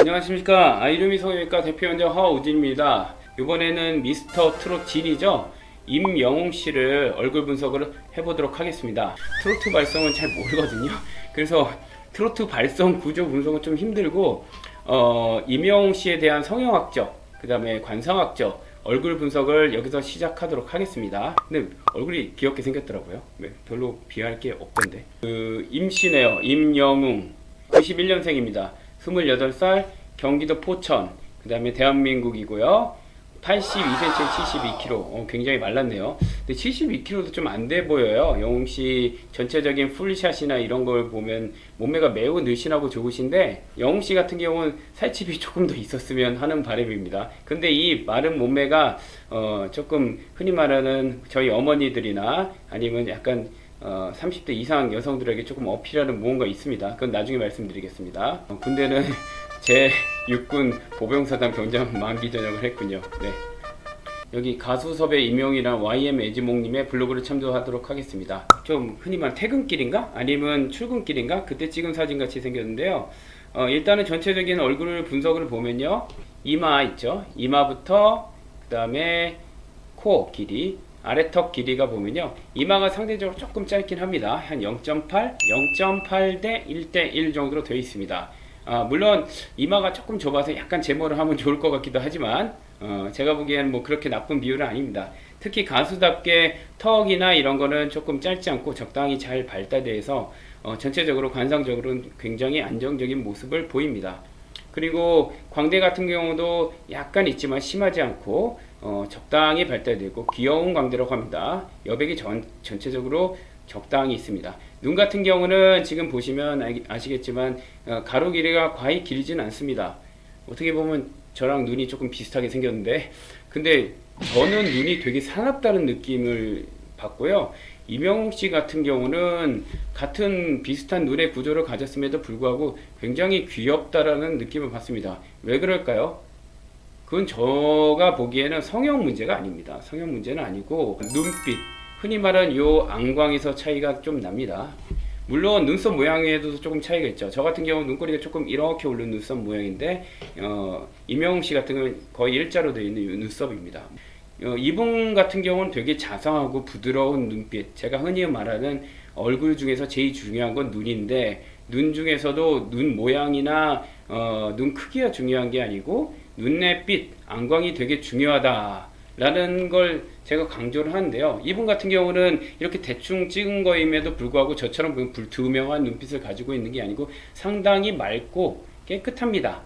안녕하십니까. 아이루미 성형외과 대표원장 허우진입니다. 이번에는 미스터 트롯 진이죠. 임영웅 씨를 얼굴 분석을 해보도록 하겠습니다. 트로트 발성은 잘 모르거든요. 그래서 트로트 발성 구조 분석은 좀 힘들고 임영웅 씨에 대한 성형학적, 그 다음에 관상학적 얼굴 분석을 여기서 시작하도록 하겠습니다. 근데 얼굴이 귀엽게 생겼더라고요. 네, 별로 비할 게 없던데. 임씨네요. 임영웅 91년생입니다. 28살, 경기도 포천, 그 다음에 대한민국이고요. 82cm, 72kg. 굉장히 말랐네요. 근데 72kg도 좀 안 돼 보여요. 영웅씨 전체적인 풀샷이나 이런 걸 보면 몸매가 매우 늘씬하고 좋으신데, 영웅씨 같은 경우는 살집이 조금 더 있었으면 하는 바람입니다. 근데 이 마른 몸매가 조금 흔히 말하는 저희 어머니들이나 아니면 약간 30대 이상 여성들에게 조금 어필하는 무언가 있습니다. 그건 나중에 말씀드리겠습니다. 군대는 제 육군 보병사단 병장 만기 전역을 했군요. 네. 여기 가수 섭외 임용이랑 YM 애지몽님의 블로그를 참조하도록 하겠습니다. 좀 흔히 말하는 퇴근길인가? 아니면 출근길인가? 그때 찍은 사진 같이 생겼는데요. 일단은 전체적인 얼굴 분석을 보면요. 이마 있죠? 이마부터 그 다음에 코 길이, 아래턱 길이가 보면요. 이마가 상대적으로 조금 짧긴 합니다. 한 0.8, 0.8 대 1대 1 정도로 되어 있습니다. 물론 이마가 조금 좁아서 약간 제모를 하면 좋을 것 같기도 하지만 제가 보기에는 뭐 그렇게 나쁜 비율은 아닙니다. 특히 가수답게 턱이나 이런 거는 조금 짧지 않고 적당히 잘 발달돼서 전체적으로 관상적으로는 굉장히 안정적인 모습을 보입니다. 그리고 광대 같은 경우도 약간 있지만 심하지 않고 적당히 발달되고 귀여운 광대라고 합니다. 여백이 전체적으로 적당히 있습니다. 눈 같은 경우는 지금 보시면 아시겠지만 가로 길이가 과히 길지는 않습니다. 어떻게 보면 저랑 눈이 조금 비슷하게 생겼는데, 근데 저는 눈이 되게 사납다는 느낌을 받고요. 임영웅 씨 같은 경우는 같은 비슷한 눈의 구조를 가졌음에도 불구하고 굉장히 귀엽다라는 느낌을 받습니다. 왜 그럴까요? 그건 제가 보기에는 성형 문제가 아닙니다. 성형 문제는 아니고 눈빛, 흔히 말하는 요 안광에서 차이가 좀 납니다. 물론 눈썹 모양에도 조금 차이가 있죠. 저 같은 경우는 눈꼬리가 조금 이렇게 오른 눈썹 모양인데 임영웅 씨 같은 경우는 거의 일자로 되어 있는 눈썹입니다. 이분 같은 경우는 되게 자상하고 부드러운 눈빛, 제가 흔히 말하는 얼굴 중에서 제일 중요한 건 눈인데, 눈 중에서도 눈 모양이나 눈 크기가 중요한 게 아니고 눈의 빛, 안광이 되게 중요하다라는 걸 제가 강조를 하는데요. 이분 같은 경우는 이렇게 대충 찍은 거임에도 불구하고 저처럼 불투명한 눈빛을 가지고 있는 게 아니고 상당히 맑고 깨끗합니다.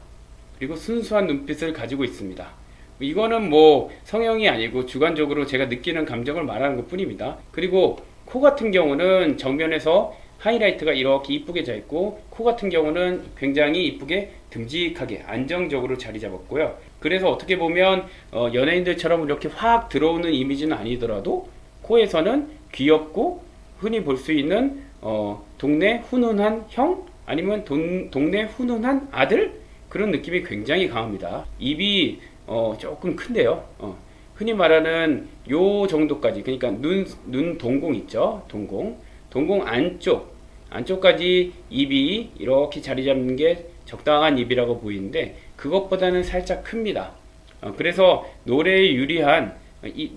그리고 순수한 눈빛을 가지고 있습니다. 이거는 뭐 성형이 아니고 주관적으로 제가 느끼는 감정을 말하는 것 뿐입니다. 그리고 코 같은 경우는 정면에서 하이라이트가 이렇게 이쁘게 져 있고, 코 같은 경우는 굉장히 이쁘게 듬직하게 안정적으로 자리 잡았고요. 그래서 어떻게 보면 연예인들처럼 이렇게 확 들어오는 이미지는 아니더라도 코에서는 귀엽고 흔히 볼 수 있는 동네 훈훈한 형, 아니면 동네 훈훈한 아들, 그런 느낌이 굉장히 강합니다. 입이 조금 큰데요. 흔히 말하는 요 정도까지, 그러니까 눈 동공 있죠? 동공 안쪽까지 입이 이렇게 자리 잡는 게 적당한 입이라고 보이는데, 그것보다는 살짝 큽니다. 그래서 노래에 유리한,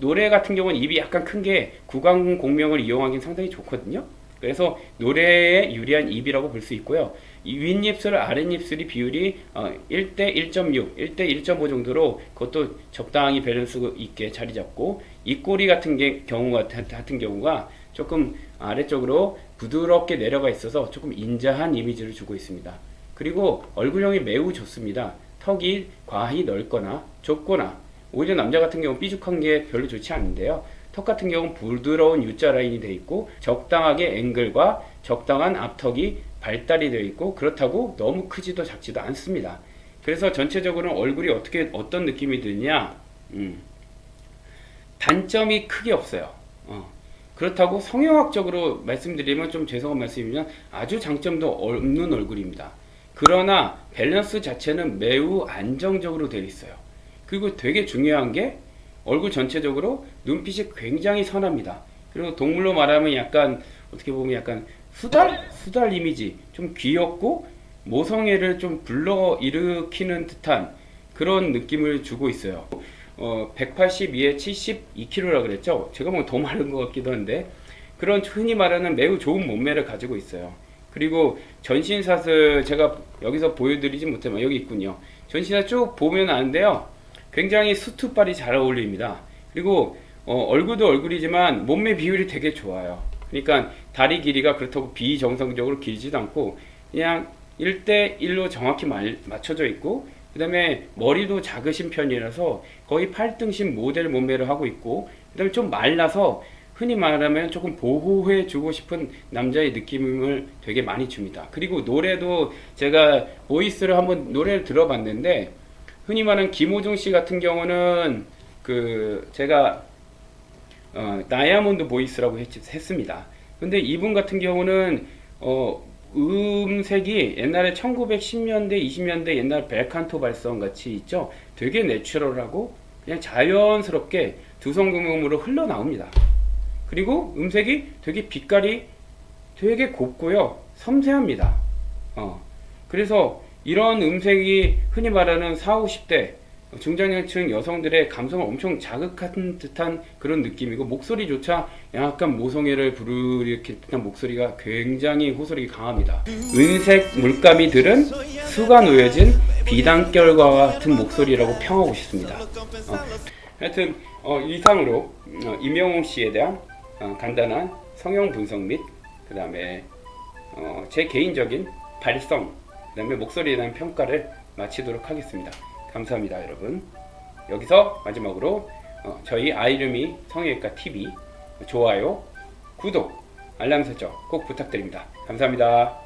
노래 같은 경우는 입이 약간 큰 게 구강 공명을 이용하기는 상당히 좋거든요. 그래서 노래에 유리한 입이라고 볼 수 있고요. 이 윗입술, 아랫입술이 비율이 1대 1.6, 1대 1.5 정도로 그것도 적당히 밸런스 있게 자리 잡고, 입꼬리 같은 경우가 조금 아래쪽으로 부드럽게 내려가 있어서 조금 인자한 이미지를 주고 있습니다. 그리고 얼굴형이 매우 좋습니다. 턱이 과히 넓거나 좁거나, 오히려 남자 같은 경우 삐죽한 게 별로 좋지 않은데요. 턱 같은 경우는 부드러운 U자 라인이 되어 있고, 적당하게 앵글과 적당한 앞턱이 발달이 되어 있고, 그렇다고 너무 크지도 작지도 않습니다. 그래서 전체적으로 얼굴이 어떤 느낌이 드냐, 단점이 크게 없어요. 그렇다고 성형학적으로 말씀드리면 좀 죄송한 말씀이면 아주 장점도 없는 얼굴입니다. 그러나 밸런스 자체는 매우 안정적으로 되어 있어요. 그리고 되게 중요한 게 얼굴 전체적으로 눈빛이 굉장히 선합니다. 그리고 동물로 말하면 약간 어떻게 보면 약간 수달 이미지, 좀 귀엽고 모성애를 좀 불러일으키는 듯한 그런 느낌을 주고 있어요. 182에 72kg라 그랬죠? 제가 보면 더 마른 것 같기도 한데 그런 흔히 말하는 매우 좋은 몸매를 가지고 있어요. 그리고 전신샷을 제가 여기서 보여드리지 못하면 여기 있군요. 전신샷 쭉 보면 아는데요. 굉장히 수트발이 잘 어울립니다. 그리고 얼굴도 얼굴이지만 몸매 비율이 되게 좋아요. 그러니까 다리 길이가 그렇다고 비정상적으로 길지도 않고 그냥 1대1로 정확히 맞춰져 있고 그 다음에 머리도 작으신 편이라서 거의 8등신 모델 몸매를 하고 있고 그 다음에 좀 말라서 흔히 말하면 조금 보호해 주고 싶은 남자의 느낌을 되게 많이 줍니다. 그리고 노래도 제가 보이스를 한번 노래를 들어봤는데 흔히 말하는 김호중 씨 같은 경우는 그 제가 다이아몬드 보이스라고 했습니다. 근데 이분 같은 경우는 음색이 옛날에 1910년대, 20년대 옛날 벨칸토 발성 같이 있죠. 되게 내추럴하고 그냥 자연스럽게 두성금음으로 흘러나옵니다. 그리고 음색이 되게 빛깔이 되게 곱고요. 섬세합니다. 그래서 이런 음색이 흔히 말하는 40, 50대 중장년층 여성들의 감성을 엄청 자극한 듯한 그런 느낌이고 목소리조차 약간 모성애를 불러일으킬 듯한 목소리가 굉장히 호소력이 강합니다. 은색 물가미들은 수가 놓여진 비단결과 같은 목소리라고 평하고 싶습니다. 하여튼 이상으로 임영웅 씨에 대한 간단한 성형 분석 및 그 다음에 제 개인적인 발성 그 다음에 목소리에 대한 평가를 마치도록 하겠습니다. 감사합니다 여러분. 여기서 마지막으로 저희 아이름이 성형외과 TV 좋아요, 구독, 알람 설정 꼭 부탁드립니다. 감사합니다.